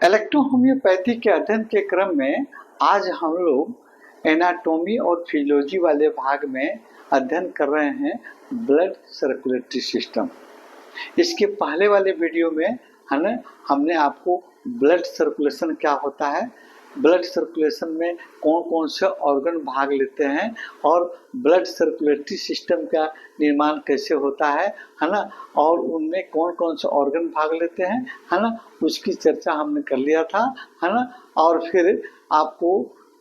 Electrohomoeopathy के अध्ययन के क्रम में आज हम लोग एनाटॉमी और फिजियोलॉजी वाले भाग में अध्ययन कर रहे हैं ब्लड सर्कुलेटरी सिस्टम। इसके पहले वाले वीडियो में हमने आपको ब्लड सर्कुलेशन क्या होता है, ब्लड सर्कुलेशन में कौन कौन से ऑर्गन भाग लेते हैं और ब्लड सर्कुलेटरी सिस्टम का निर्माण कैसे होता है ना, और उनमें कौन कौन से ऑर्गन भाग लेते हैं है ना, उसकी चर्चा हमने कर लिया था है ना। और फिर आपको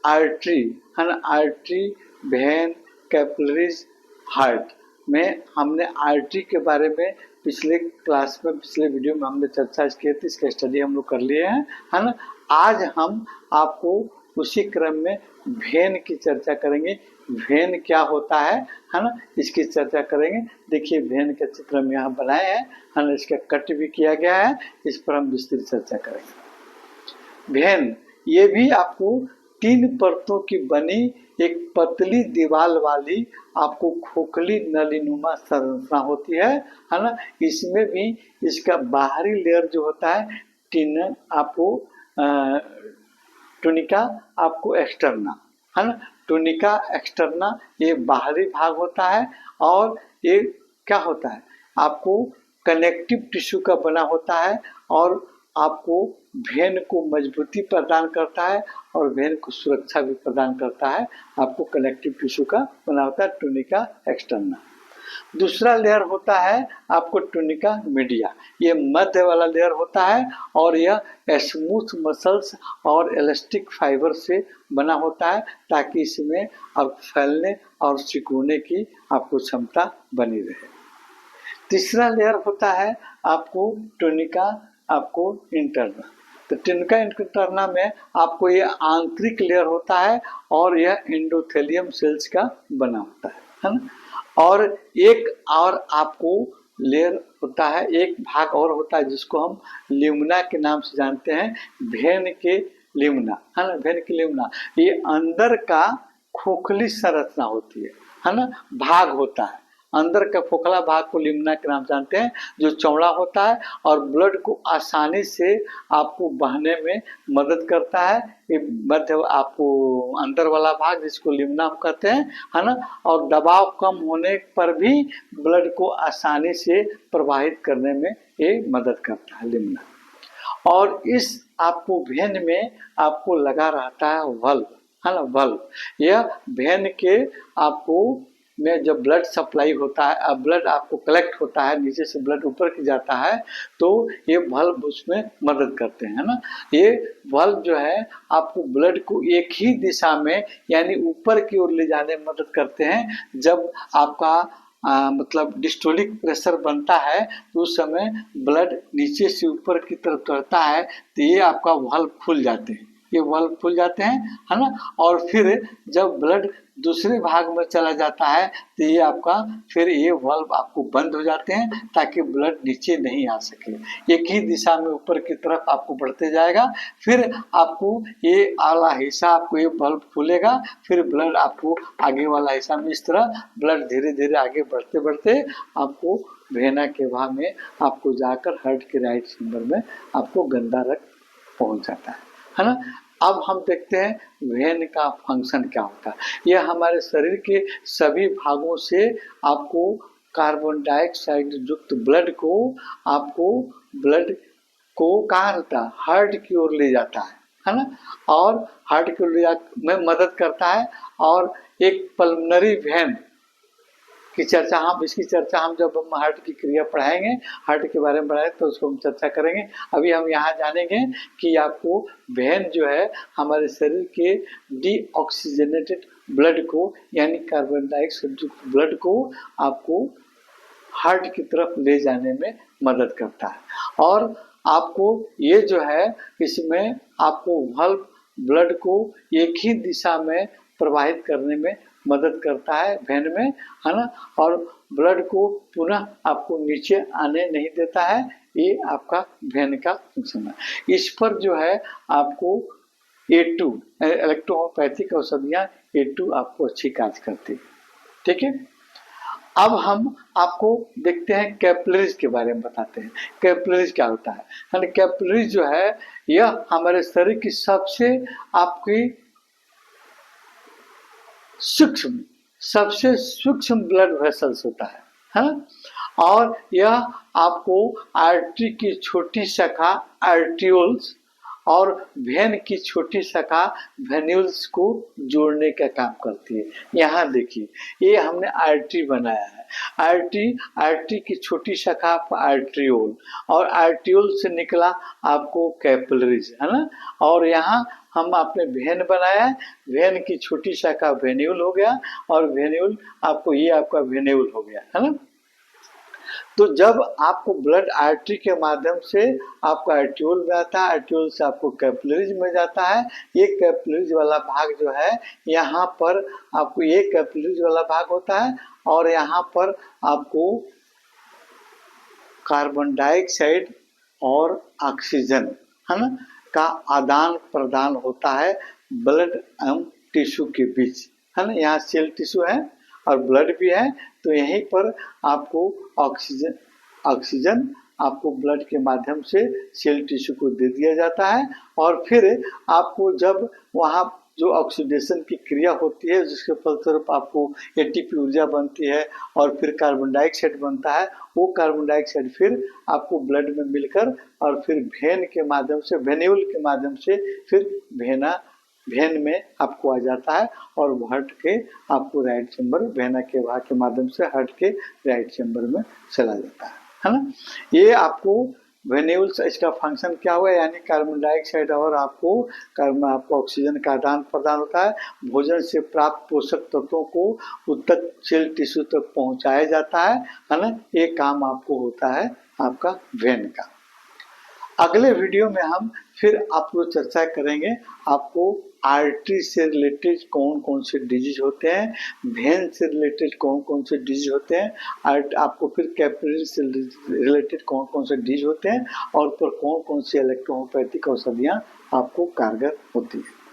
आर्टरी है ना, आर्टरी, वेन, कैपिलरीज, हार्ट में हमने आर्टरी के बारे में पिछले क्लास में, पिछले वीडियो में हमने चर्चा की थी, इसका स्टडी हम लोग कर लिए हैं है ना। आज हम आपको उसी क्रम में वेन की चर्चा करेंगे। वेन क्या होता है ना, इसकी चर्चा करेंगे। देखिए वेन का चित्र हम यहाँ बनाए हैं है ना, इसका कट भी किया गया है, इस पर हम विस्तृत चर्चा करेंगे। वेन ये भी आपको 3 परतों की बनी एक पतली दीवार वाली आपको खोखली नलीनुमा संरचना होती है ना। इसमें भी इसका बाहरी लेयर जो होता है टिन आपको टुनिका आपको एक्सटर्ना है ना, टुनिका एक्सटर्ना ये बाहरी भाग होता है। और ये क्या होता है, आपको कनेक्टिव टिश्यू का बना होता है और आपको वेन को मजबूती प्रदान करता है और वेन को सुरक्षा भी प्रदान करता है। आपको कनेक्टिव टिश्यू का बना होता है टुनिका एक्सटर्ना। दूसरा लेयर होता है आपको टुनिका मीडिया, ये मध्य वाला लेयर होता है और यह स्मूथ मसल्स और इलास्टिक फाइबर से बना होता है ताकि इसमें अब फैलने और सिकुड़ने की आपको क्षमता बनी रहे। तीसरा लेयर होता है आपको टुनिका आपको इंटरना। तो टुनिका इंटरना में आपको ये आंतरिक लेयर होता है और यह एंडोथेलियम सेल्स का बना होता है ना। और एक और आपको लेयर होता है, एक भाग और होता है जिसको हम ल्यूमिना के नाम से जानते हैं, वेन के ल्यूमिना है ना, वेन के ल्यूमिना। ये अंदर का खोखली संरचना होती है ना, भाग होता है अंदर का खोखला भाग को ल्यूमिना के नाम जानते हैं, जो चौड़ा होता है और ब्लड को आसानी से आपको बहने में मदद करता है। ये मध्य आपको अंदर वाला भाग जिसको ल्यूमिना हम कहते हैं है ना, और दबाव कम होने पर भी ब्लड को आसानी से प्रवाहित करने में ये मदद करता है ल्यूमिना। और इस आपको वेन में आपको लगा रहता है वल्व है ना, वल्व। यह वेन के आपको में जब ब्लड सप्लाई होता है, ब्लड आपको कलेक्ट होता है, नीचे से ब्लड ऊपर की जाता है, तो ये वल्व उसमें मदद करते हैं ना। ये वल्व जो है आपको ब्लड को एक ही दिशा में यानी ऊपर की ओर ले जाने में मदद करते हैं। जब आपका मतलब डिस्टोलिक प्रेशर बनता है तो उस समय ब्लड नीचे से ऊपर की तरफ चढ़ता है, तो ये आपका वल्व खुल जाते हैं, ये वल्व खुल जाते हैं है ना। और फिर जब ब्लड दूसरे भाग में चला जाता है तो ये आपका फिर ये वल्व आपको बंद हो जाते हैं ताकि ब्लड नीचे नहीं आ सके, एक ही दिशा में ऊपर की तरफ आपको बढ़ते जाएगा। फिर आपको ये आला हिस्सा आपको ये वल्व खुलेगा, फिर ब्लड आपको आगे वाला हिस्सा में इस तरह ब्लड धीरे धीरे आगे बढ़ते बढ़ते आपको वेना के भाग में आपको जाकर हार्ट के राइट चैम्बर में आपको गंदा रक्त पहुंच जाता है ना। अब हम देखते हैं वेन का फंक्शन क्या होता है। यह हमारे शरीर के सभी भागों से आपको कार्बन डाइऑक्साइड युक्त ब्लड को आपको ब्लड को कहाँ रहता है, हार्ट की ओर ले जाता है ना, और हार्ट की ओर ले जाने में मदद करता है। और एक पल्मोनरी वेन की चर्चा हम इसकी चर्चा हम जब हम हार्ट की क्रिया पढ़ाएंगे, हार्ट के बारे में पढ़ाएंगे तो उसको हम चर्चा करेंगे। अभी हम यहाँ जानेंगे कि आपको वेन जो है हमारे शरीर के डीऑक्सीजनेटेड ब्लड को यानी कार्बन डाइऑक्साइड ब्लड को आपको हार्ट की तरफ ले जाने में मदद करता है। और आपको ये जो है इसमें आपको वल्व ब्लड को एक ही दिशा में प्रवाहित करने में मदद करता है वेन में है ना, और ब्लड को पुनः आपको नीचे आने नहीं देता है। ये आपका वेन का फंक्शन है। इस पर जो है आपको A2 इलेक्ट्रोहोम्योपैथिक औषधियाँ A2 आपको अच्छी कार्य करती है, ठीक है। अब हम आपको देखते हैं कैपिलरीज के बारे में बताते हैं। कैपिलरीज क्या होता है? यानी कैपिलरीज जो है यह हमारे शरीर की सबसे आपकी सूक्ष्म सबसे सूक्ष्म ब्लड वेसल्स होता है ना? और यह आपको आर्टरी की छोटी शाखा आर्टियोल्स और वेन की छोटी शाखा वेन्यूल्स को जोड़ने का काम करती है। यहाँ देखिए, ये हमने आर्टरी बनाया है। आर्टरी की छोटी शाखा आर्ट्रियोल और आर्टियोल से निकला आपको कैपिलरीज, है ना? और यहाँ हम आपने वेन बनाया है, वेन की छोटी शाखा वेन्यूल हो गया और वेन्यूल आपको ये आपका वेन्यूल हो गया, है ना? तो जब आपको ब्लड आर्टरी के माध्यम से आपका आर्टियोल में आता है, आर्टियोल से आपको कैपिलरीज में जाता है। ये कैपिलरीज वाला भाग जो है यहाँ पर आपको ये कैपिलरीज वाला भाग होता है और यहाँ पर आपको कार्बन डाइऑक्साइड और ऑक्सीजन, है ना, का आदान प्रदान होता है ब्लड एवं टिश्यू के बीच, है ना? यहाँ सेल टिश्यू है और ब्लड भी है, तो यहीं पर आपको ऑक्सीजन आपको ब्लड के माध्यम से सेल टिश्यू को दे दिया जाता है और फिर आपको जब वहाँ जो ऑक्सीडेशन की क्रिया होती है जिसके फलस्वरूप आपको एटीपी ऊर्जा बनती है और फिर कार्बन डाइऑक्साइड बनता है, वो कार्बन डाइऑक्साइड फिर आपको ब्लड में मिलकर और फिर वेन के माध्यम से वेन्यूल के माध्यम से फिर वेन में आपको आ जाता है और हार्ट के आपको राइट चैम्बर वेना के भाग के माध्यम से हार्ट के राइट चैम्बर में चला जाता है ना? ये आपको वेन्यूल्स इसका फंक्शन क्या हुआ, यानी कार्बन डाइऑक्साइड और आपको ऑक्सीजन का आदान प्रदान होता है। भोजन से प्राप्त पोषक तत्वों को उत्तक सेल टिश्यू तक पहुंचाया जाता है ना? ये काम आपको होता है आपका वेन का। अगले वीडियो में हम फिर आपको चर्चा करेंगे आपको आर्टरी से रिलेटेड कौन कौन से डिजीज होते हैं, वेन से रिलेटेड कौन कौन से डिजीज होते हैं, आपको फिर कैपिलरी से रिलेटेड कौन कौन से डिजीज होते हैं और पर कौन कौन सी इलेक्ट्रोहोम्योपैथिक औषधियाँ आपको कारगर होती है।